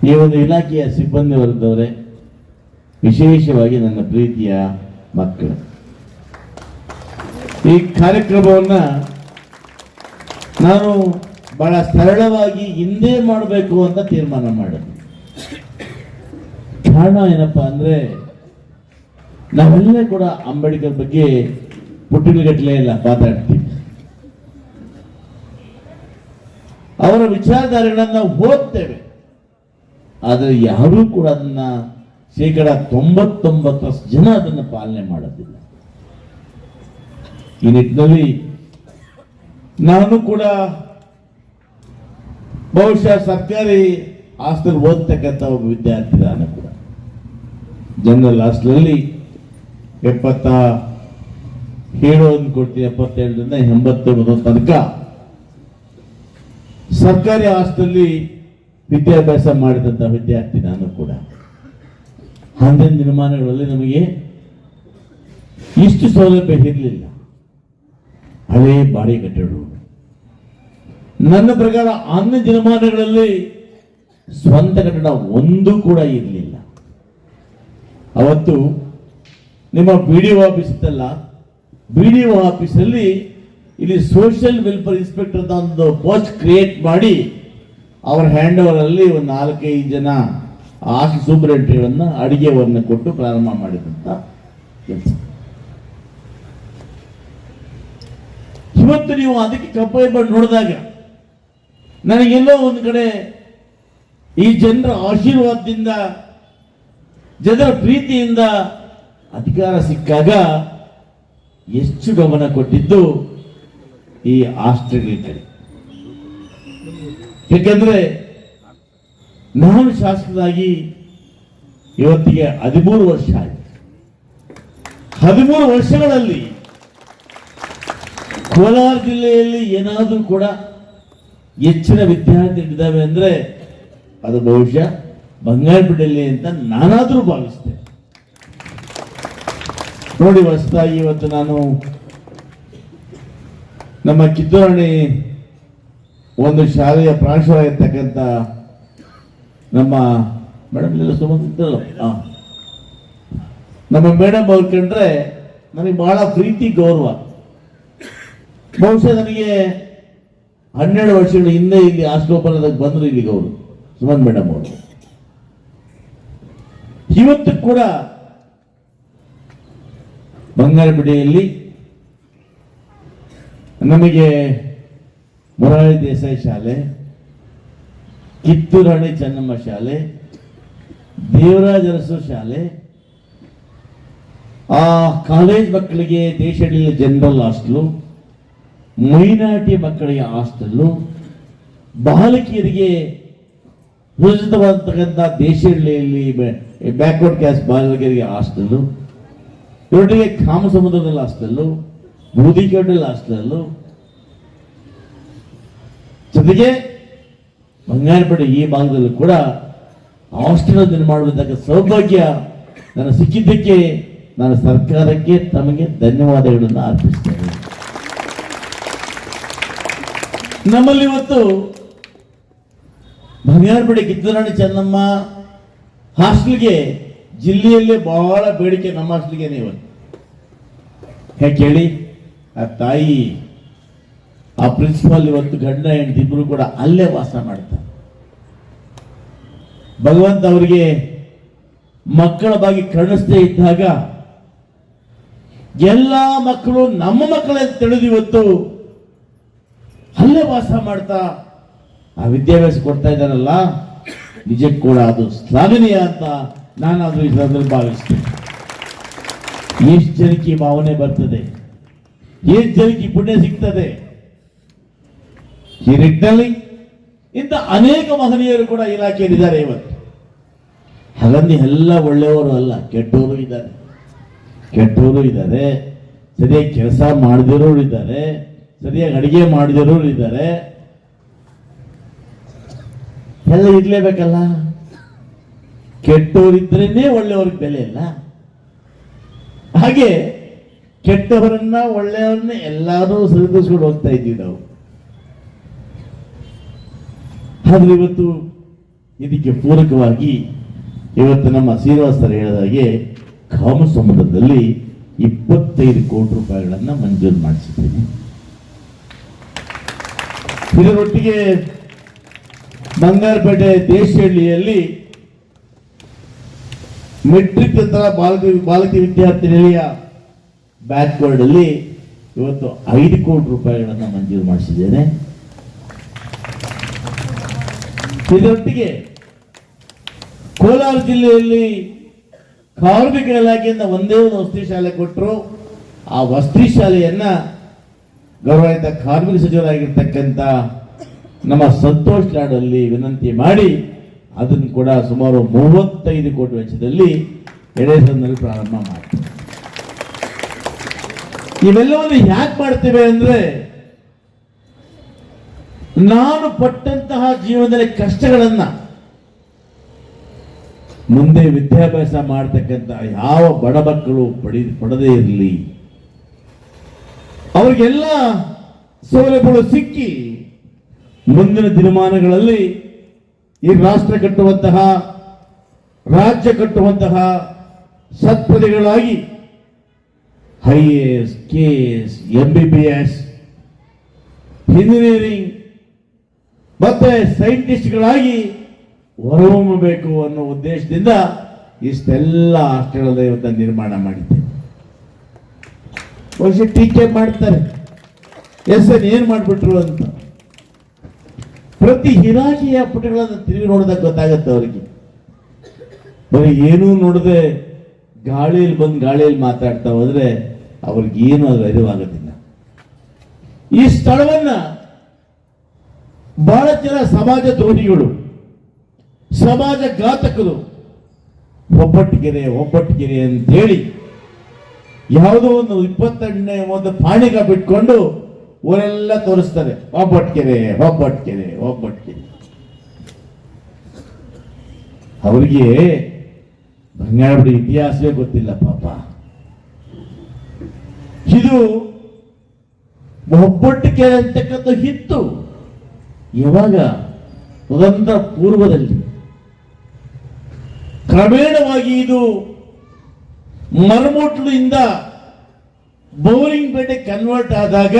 ಈ ಒಂದು ಇಲಾಖೆಯ ಸಿಬ್ಬಂದಿ ವರ್ಗದವರೇ, ವಿಶೇಷವಾಗಿ ನನ್ನ ಪ್ರೀತಿಯ ಮಕ್ಕಳು, ಈ ಕಾರ್ಯಕ್ರಮವನ್ನ ನಾನು ಬಹಳ ಸರಳವಾಗಿ ಹಿಂದೆ ಮಾಡಬೇಕು ಅಂತ ತೀರ್ಮಾನ ಮಾಡಿದೆ. ಕಾರಣ ಏನಪ್ಪಾ ಅಂದ್ರೆ, ನಾವೆಲ್ಲ ಕೂಡ ಅಂಬೇಡ್ಕರ್ ಬಗ್ಗೆ ಪುಟ್ಟಿನಗಟ್ಟಲೆ ಎಲ್ಲ ಮಾತಾಡ್ತೀವಿ. ಅವರ ವಿಚಾರಧಾರೆಗಳನ್ನ ಓದ್ತೇವೆ, ಆದರೆ ಯಾರೂ ಕೂಡ ಅದನ್ನ 99% ಜನ ಅದನ್ನು ಪಾಲನೆ ಮಾಡೋದಿಲ್ಲ. ಈ ನಿಟ್ಟಿನಲ್ಲಿ ನಾನು ಕೂಡ ಬಹುಶಃ ಸರ್ಕಾರಿ ಹಾಸ್ಟೆಲ್ ಓದ್ತಕ್ಕಂಥ ಒಬ್ಬ ವಿದ್ಯಾರ್ಥಿ. ನಾನು ಕೂಡ ಜನರಲ್ ಹಾಸ್ಟೆಲಲ್ಲಿ 77 ಕೊಡ್ತೀನಿ, 77ರಿಂದ 89 ತನಕ ಸರ್ಕಾರಿ ಹಾಸ್ಟೆಲ್ ವಿದ್ಯಾಭ್ಯಾಸ ಮಾಡಿದಂಥ ವಿದ್ಯಾರ್ಥಿ ನಾನು ಕೂಡ. ಅಂದಿನ ದಿನಮಾನಗಳಲ್ಲಿ ನಮಗೆ ಇಷ್ಟು ಸೌಲಭ್ಯ ಇರಲಿಲ್ಲ. ಹಳೇ ಬಾಡಿ ಕಟ್ಟಡಗಳು. ನನ್ನ ಪ್ರಕಾರ ಅಂದಿನ ದಿನಮಾನಗಳಲ್ಲಿ ಸ್ವಂತ ಕಟ್ಟಡ ಒಂದು ಕೂಡ ಇರಲಿಲ್ಲ. ಅವತ್ತು ನಿಮ್ಮ BDO ಆಫೀಸ್ ಇತ್ತಲ್ಲ, BDO ಆಫೀಸಲ್ಲಿ ಇಲ್ಲಿ ಸೋಷಿಯಲ್ ವೆಲ್ಫೇರ್ ಇನ್ಸ್ಪೆಕ್ಟರ್ ಅಂತ ಒಂದು ಪೋಸ್ಟ್ ಕ್ರಿಯೇಟ್ ಮಾಡಿ ಅವರ ಹ್ಯಾಂಡ್ ಓವರ್ ಅಲ್ಲಿ ಒಂದು 4-5 ಜನ ಹಾಸ್ಟೆಲ್ ಸೂಪರಿಂಟೆಂಡೆಂಟ್ಗಳನ್ನ ಅಡಿಗೆವನ್ನ ಕೊಟ್ಟು ಪ್ರಾರಂಭ ಮಾಡಿದಂತ ಕೆಲಸ. ಇವತ್ತು ನೀವು ಅದಕ್ಕೆ ಕಂಪೇರ್ ಮಾಡಿ ನೋಡಿದಾಗ ನನಗೆಲ್ಲೋ ಒಂದು ಕಡೆ ಈ ಜನರ ಆಶೀರ್ವಾದದಿಂದ, ಜನರ ಪ್ರೀತಿಯಿಂದ ಅಧಿಕಾರ ಸಿಕ್ಕಾಗ ಎಷ್ಟು ಗಮನ ಕೊಟ್ಟಿದ್ದು ಈ ಹಾಸ್ಟೆಲ್ಗಳ ಕಡೆ. ಯಾಕಂದ್ರೆ ನಾನು ಶಾಸಕರಾಗಿ ಇವತ್ತಿಗೆ 13 ವರ್ಷ ಆಯಿತು. 13 ವರ್ಷಗಳಲ್ಲಿ ಕೋಲಾರ ಜಿಲ್ಲೆಯಲ್ಲಿ ಏನಾದರೂ ಕೂಡ ಹೆಚ್ಚಿನ ವಿದ್ಯಾರ್ಥಿಗಳಿದ್ದಾವೆ ಅಂದ್ರೆ ಅದು ಬಹುಶಃ ಬಂಗಾರಪೇಟೆಯಲ್ಲಿ ಅಂತ ನಾನಾದರೂ ಭಾವಿಸ್ತೇನೆ. ನೋಡಿ, ಹೊಸದಾಗಿ ಇವತ್ತು ನಾನು ನಮ್ಮ ಕಿತ್ತೂರಾಣಿ ಒಂದು ಶಾಲೆಯ ಪ್ರಾಂಶುಪಾಲರಾಗಿರ್ತಕ್ಕಂಥ ನಮ್ಮ ಮೇಡಮ್ ಎಲ್ಲ ಸುಮಂತ್ರಲ್ಲ, ನಮ್ಮ ಮೇಡಮ್ ಅವ್ರು ಕಂಡ್ರೆ ನನಗೆ ಬಹಳ ಪ್ರೀತಿ ಗೌರವ. ಬಹುಶಃ ನನಗೆ 12 ವರ್ಷಗಳ ಹಿಂದೆ ಇಲ್ಲಿ ಹಾಸ್ಟೆಲ್ ಬಂದರು ಇಲ್ಲಿಗೆ ಅವರು, ಸುಮನ್ ಮೇಡಮ್ ಅವರು. ಇವತ್ತು ಕೂಡ ಬಂಗಾರಪೇಟೆಯಲ್ಲಿ ನಮಗೆ ಮೊರಾರ್ಜಿ ದೇಸಾಯಿ ಶಾಲೆ, ಕಿತ್ತೂರಾಣಿ ಚೆನ್ನಮ್ಮ ಶಾಲೆ, ದೇವರಾಜ ಅರಸು ಶಾಲೆ, ಆ ಕಾಲೇಜ್ ಮಕ್ಕಳಿಗೆ ದೇಶದಲ್ಲಿ ಜನರಲ್ ಹಾಸ್ಟೆಲು, ಮೈನಾರಿಟಿ ಮಕ್ಕಳಿಗೆ ಹಾಸ್ಟೆಲ್ಲು, ಬಾಲಕಿಯರಿಗೆ ಉಚಿತವಾದಂತಕ್ಕಂಥ ದೇಶಹಳ್ಳಿಯಲ್ಲಿ ಬ್ಯಾಕ್ವರ್ಡ್ ಕ್ಯಾಸ್ಟ್ ಬಾಲಕಿಯರಿಗೆ ಹಾಸ್ಟೆಲ್ಲು, ಇವರಿಗೆ ಕಾಮಸಮುದ್ರದಲ್ಲಿ ಹಾಸ್ಟೆಲ್ಲು, ಬೂದಿಕಡ್ಡಲ್ಲಿ ಹಾಸ್ಟೆಲ್ಲು, ಜೊತೆಗೆ ಬಂಗಾರಪೇಟೆ ಈ ಭಾಗದಲ್ಲೂ ಕೂಡ ಹಾಸ್ಟೆಲ್ ನಿರ್ಮಾಣ ಸೌಭಾಗ್ಯ ನನಗೆ ಸಿಕ್ಕಿದ್ದಕ್ಕೆ ನಾನು ಸರ್ಕಾರಕ್ಕೆ ತಮಗೆ ಧನ್ಯವಾದಗಳನ್ನು ಅರ್ಪಿಸ್ತೇನೆ. ನಮ್ಮಲ್ಲಿ ಇವತ್ತು ಬಂಗಾರಪೇಟೆ ಕಿತ್ತೂರಾಣಿ ಚೆನ್ನಮ್ಮ ಹಾಸ್ಟೆಲ್ಗೆ ಜಿಲ್ಲೆಯಲ್ಲೇ ಬಹಳ ಬೇಡಿಕೆ. ನಮ್ಮ ಹಾಸ್ಟೆಲ್ಗೆ ಇವತ್ತು ಯಾಕೆ ಹೇಳಿ, ಆ ತಾಯಿ, ಆ ಪ್ರಿನ್ಸಿಪಾಲ್ ಇವತ್ತು ಗಂಡ ಹೆಂಡತಿ ಇಬ್ರು ಕೂಡ ಅಲ್ಲೇ ವಾಸ ಮಾಡ್ತಾರೆ. ಭಗವಂತ ಅವರಿಗೆ ಮಕ್ಕಳ ಬಗ್ಗೆ ಕರುಣಿಸದೇ ಇದ್ದಾಗ ಎಲ್ಲ ಮಕ್ಕಳು ನಮ್ಮ ಮಕ್ಕಳೇ ತಿಳಿದು ಇವತ್ತು ಅಲ್ಲೇ ವಾಸ ಮಾಡ್ತಾ ಆ ವಿದ್ಯಾಭ್ಯಾಸ ಕೊಡ್ತಾ ಇದ್ದಾರಲ್ಲ, ನಿಜಕ್ಕೂ ಕೂಡ ಅದು ಶ್ಲಾಘನೀಯ ಅಂತ ನಾನಾದ್ರೂ ಈ ಸಂದರ್ಭದಲ್ಲಿ ಭಾವಿಸ್ತೇನೆ. ಎಷ್ಟು ಜನಕ್ಕೆ ಭಾವನೆ ಬರ್ತದೆ, ಎಷ್ಟು ಜನಕ್ಕೆ ಪುಣ್ಯ ಸಿಗ್ತದೆ. ಈ ನಿಟ್ಟಿನಲ್ಲಿ ಇಂಥ ಅನೇಕ ಮಹನೀಯರು ಕೂಡ ಇಲಾಖೆಯಲ್ಲಿದ್ದಾರೆ ಇವತ್ತು. ಹಾಗಂದು ಎಲ್ಲ ಒಳ್ಳೆಯವರು ಅಲ್ಲ, ಕೆಟ್ಟವರು ಇದ್ದಾರೆ, ಕೆಟ್ಟವರು ಇದ್ದಾರೆ, ಸರಿಯಾಗಿ ಕೆಲಸ ಮಾಡದಿರೋರು ಇದ್ದಾರೆ, ಸರಿಯಾಗಿ ಅಡಿಗೆ ಮಾಡದಿರೋರು ಇದ್ದಾರೆ. ಎಲ್ಲ ಇರ್ಲೇಬೇಕಲ್ಲ. ಕೆಟ್ಟವರಿದ್ರೇನೆ ಒಳ್ಳೆಯವ್ರಿಗೆ ಬೆಲೆ ಇಲ್ಲ. ಹಾಗೆ ಕೆಟ್ಟವರನ್ನ ಒಳ್ಳೆಯವರನ್ನ ಎಲ್ಲರೂ ಸರಿದೂಸ್ಕೊಂಡು ಹೋಗ್ತಾ ಇದ್ದೀವಿ ನಾವು. ಆದ್ರೆ ಇವತ್ತು ಇದಕ್ಕೆ ಪೂರಕವಾಗಿ ಇವತ್ತು ನಮ್ಮ ಶ್ರೀನಿವಾಸರು ಹೇಳಿದ ಹಾಗೆ ಕಾಮಸಮುದ್ರದಲ್ಲಿ 25 ಕೋಟಿ ರೂಪಾಯಿಗಳನ್ನು ಮಂಜೂರು ಮಾಡಿಸಿದ್ದೀನಿ. ಇದರೊಟ್ಟಿಗೆ ಬಂಗಾರಪೇಟೆ ದೇಶಹಳ್ಳಿಯಲ್ಲಿ ಮೆಟ್ರಿಕ್ ನಂತರ ಬಾಲಕಿ ವಿದ್ಯಾರ್ಥಿ ನಿಲಯ ಬ್ಯಾಕ್ವರ್ಡ್ ಅಲ್ಲಿ ಇವತ್ತು 5 ಕೋಟಿ ರೂಪಾಯಿಗಳನ್ನು ಮಂಜೂರು ಮಾಡಿಸಿದ್ದೇನೆ. ಇದರೊಟ್ಟಿಗೆ ಕೋಲಾರ ಜಿಲ್ಲೆಯಲ್ಲಿ ಕಾರ್ಮಿಕ ಇಲಾಖೆಯಿಂದ ಒಂದೇ ಒಂದು ವಸತಿ ಶಾಲೆ ಕೊಟ್ಟರು. ಆ ವಸತಿ ಶಾಲೆಯನ್ನ ಗೌರವಾನ್ವಿತ ಕಾರ್ಮಿಕ ಸಚಿವರಾಗಿರ್ತಕ್ಕಂಥ ನಮ್ಮ ಸಂತೋಷ್ ಲಾಡಲ್ಲಿ ವಿನಂತಿ ಮಾಡಿ ಅದನ್ನು ಕೂಡ ಸುಮಾರು 35 ಕೋಟಿ ವೆಚ್ಚದಲ್ಲಿ ಎಡೆಸಂದಲ್ಲಿ ಪ್ರಾರಂಭ ಮಾಡ್ತೀವಿ. ಇವೆಲ್ಲವನ್ನು ಯಾಕೆ ಮಾಡ್ತೇವೆ ಅಂದ್ರೆ, ನಾನು ಪಟ್ಟಂತಹ ಜೀವನದಲ್ಲಿ ಕಷ್ಟಗಳನ್ನ ಮುಂದೆ ವಿದ್ಯಾಭ್ಯಾಸ ಮಾಡತಕ್ಕಂಥ ಯಾವ ಬಡ ಮಕ್ಕಳು ಪಡದೇ ಇರಲಿ, ಅವರಿಗೆಲ್ಲ ಸೌಲಭ್ಯಗಳು ಸಿಕ್ಕಿ ಮುಂದಿನ ದಿನಮಾನಗಳಲ್ಲಿ ಈ ರಾಷ್ಟ್ರ ಕಟ್ಟುವಂತಹ, ರಾಜ್ಯ ಕಟ್ಟುವಂತಹ ಸತ್ಪ್ರಜೆಗಳಾಗಿ IAS, KS, MBBS, ಇಂಜಿನಿಯರಿಂಗ್ ಮತ್ತೆ ಸೈಂಟಿಸ್ಟ್ಗಳಾಗಿ ಹೊರಹೊಮ್ಮಬೇಕು ಅನ್ನೋ ಉದ್ದೇಶದಿಂದ ಇಷ್ಟೆಲ್ಲ ಹಾಸ್ಟೆಲ್ ಇವತ್ತು ನಿರ್ಮಾಣ ಮಾಡಿದ್ದೇವೆ. ಬಹುಶಃ ಟೀಕೆ ಮಾಡ್ತಾರೆ, ಏನ್ ಮಾಡ್ಬಿಟ್ರು ಅಂತ. ಪ್ರತಿ ಇಲಾಖೆಯ ಪುಟಗಳನ್ನು ತಿರುಗಿ ನೋಡಿದಾಗ ಗೊತ್ತಾಗತ್ತೆ ಅವರಿಗೆ. ಬರೀ ಏನೂ ನೋಡದೆ ಗಾಳಿಯಲ್ಲಿ ಬಂದು ಗಾಳಿಯಲ್ಲಿ ಮಾತಾಡ್ತಾ ಹೋದ್ರೆ ಅವ್ರಿಗೆ ಏನು ಅದು ಅರಿವಾಗೋದಿಲ್ಲ. ಈ ಸ್ಥಳವನ್ನ ಬಹಳ ಜನ ಸಮಾಜ ದ್ರೋಹಿಗಳು, ಸಮಾಜ ಘಾತಕರು ಒಬ್ಬಟ್ಟಿಗೆರೆ ಅಂತೇಳಿ ಯಾವುದೋ ಒಂದು 22ನೇ ಒಂದು ಪಾಣಿಗ ಬಿಟ್ಕೊಂಡು ಊರೆಲ್ಲ ತೋರಿಸ್ತಾರೆ, ಒಬ್ಬಟ್ಟಿಗೆರೆ. ಅವರಿಗೆ ಬಂಗಾರಪೇಟೆ ಇತಿಹಾಸವೇ ಗೊತ್ತಿಲ್ಲ ಪಾಪ. ಇದು ಒಬ್ಬಟ್ಟಿಗೆರೆ ಅಂತಕ್ಕಂಥ ಹಿತ್ತು ಯಾವಾಗ ಸ್ವತಂತ್ರ ಪೂರ್ವದಲ್ಲಿ. ಕ್ರಮೇಣವಾಗಿ ಇದು ಮರಮೂಟ್ಲಿಂದ ಬೌರಿಂಗ್ ಪೇಟೆ ಕನ್ವರ್ಟ್ ಆದಾಗ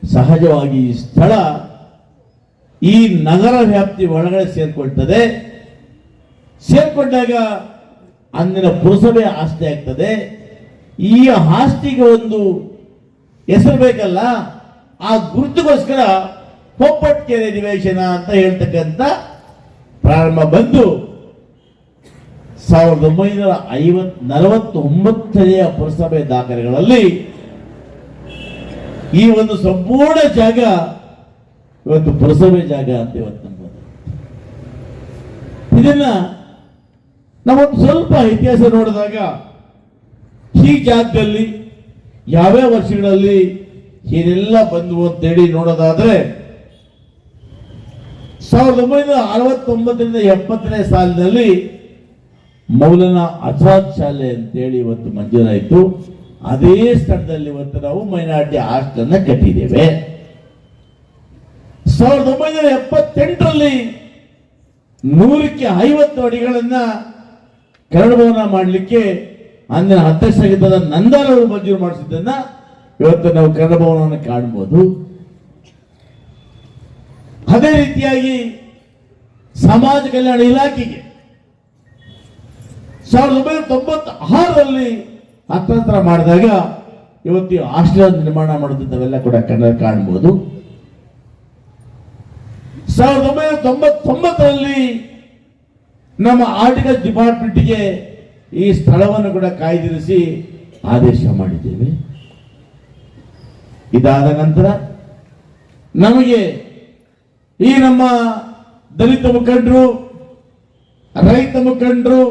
ಸಹಜವಾಗಿ ಈ ಸ್ಥಳ ಈ ನಗರ ವ್ಯಾಪ್ತಿ ಒಳಗಡೆ ಸೇರ್ಕೊಳ್ತದೆ. ಸೇರ್ಕೊಂಡಾಗ ಅಂದಿನ ಪುರಸಭೆ ಆಸ್ತಿ ಆಗ್ತದೆ. ಈ ಆಸ್ತಿಗೆ ಒಂದು ಹೆಸರು ಬೇಕಲ್ಲ, ಆ ಗುರುತುಗೋಸ್ಕರ ಒಬ್ಬಟ್ಟಿಗೆರೆ ನಿವೇಶನ ಅಂತ ಹೇಳ್ತಕ್ಕಂಥ ಪ್ರಾರಂಭ ಬಂದು 1949ನೇ ಪುರಸಭೆ ದಾಖಲೆಗಳಲ್ಲಿ ಈ ಒಂದು ಸಂಪೂರ್ಣ ಜಾಗ ಇವತ್ತು ಪುರಸಭೆ ಜಾಗ ಅಂತ ಇವತ್ತು ನಮ್ಬೋದು. ಇದನ್ನ ನಾವೊಂದು ಸ್ವಲ್ಪ ಇತಿಹಾಸ ನೋಡಿದಾಗ ಈ ಜಾಗದಲ್ಲಿ ಯಾವ್ಯಾವ ವರ್ಷಗಳಲ್ಲಿ ಏನೆಲ್ಲ ಬಂದವು ಅಂತೇಳಿ ನೋಡೋದಾದ್ರೆ 1969ರಿಂದ 70ನೇ ಸಾಲಿನಲ್ಲಿ ಮೌಲಾನಾ ಆಜಾದ್ ಶಾಲೆ ಅಂತೇಳಿ ಇವತ್ತು ಮಂಜೂರಾಯಿತು. ಅದೇ ಸ್ಥಳದಲ್ಲಿ ಇವತ್ತು ನಾವು ಮೈನಾರಿಟಿ ಹಾಸ್ಟೆಲ್ ಅನ್ನ ಕಟ್ಟಿದ್ದೇವೆ. 1978ರಲ್ಲಿ 100ಕ್ಕೆ 50 ಅಡಿಗಳನ್ನ ಕನ್ನಡ ಭವನ ಮಾಡಲಿಕ್ಕೆ ಅಂದಿನ ಅಧ್ಯಕ್ಷರಾಗಿದ್ದ ನಂದಾರವರು ಮಂಜೂರು ಮಾಡಿಸಿದ್ದನ್ನ ಇವತ್ತು ನಾವು ಕನ್ನಡ ಭವನವನ್ನು ಕಾಣಬಹುದು. ಅದೇ ರೀತಿಯಾಗಿ ಸಮಾಜ ಕಲ್ಯಾಣ ಇಲಾಖೆಗೆ 1996ರಲ್ಲಿ ಹಸ್ತಾಂತರ ಮಾಡಿದಾಗ ಇವತ್ತು ಹಾಸ್ಟೆಲ್ ನಿರ್ಮಾಣ ಮಾಡುತ್ತಿದ್ದವೆಲ್ಲ ಕೂಡ ಕನ್ನಡ ಕಾಣಬಹುದು. 1999ರಲ್ಲಿ ನಮ್ಮ ಆರ್ಟಿಕಲ್ ಡಿಪಾರ್ಟ್ಮೆಂಟ್ಗೆ ಈ ಸ್ಥಳವನ್ನು ಕೂಡ ಕಾಯ್ದಿರಿಸಿ ಆದೇಶ ಮಾಡಿದ್ದೇವೆ. ಇದಾದ ನಂತರ ನಮಗೆ ಈ ನಮ್ಮ ದಲಿತ ಮುಖಂಡರು, ರೈತ ಮುಖಂಡರು,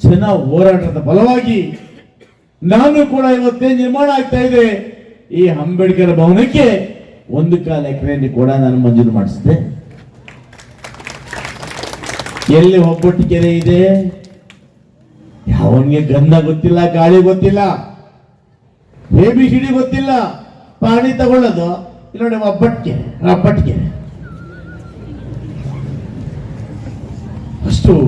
ಜನ ಹೋರಾಟದ ಫಲವಾಗಿ ನಾನು ಕೂಡ ಇವತ್ತೇ ನಿರ್ಮಾಣ ಆಗ್ತಾ ಇದೆ ಈ ಅಂಬೇಡ್ಕರ್ ಭವನಕ್ಕೆ 1.25 ಎಕರೆಯನ್ನು ಕೂಡ ನಾನು ಮಂಜೂರು ಮಾಡಿಸಿದೆ. ಎಲ್ಲಿ ಒಬ್ಬಟ್ಟಿಗೆರೆ ಇದೆ, ಯಾವನಿಗೆ ಗಂಧ ಗೊತ್ತಿಲ್ಲ, ಗಾಳಿ ಗೊತ್ತಿಲ್ಲ, ABCD ಗೊತ್ತಿಲ್ಲ, ಪಾಣಿ ತಗೊಳ್ಳೋದು ನೋಡಿ ಒಬ್ಬಟ್ಟಿಗೆರೆ. ಹೆಚ್ಚು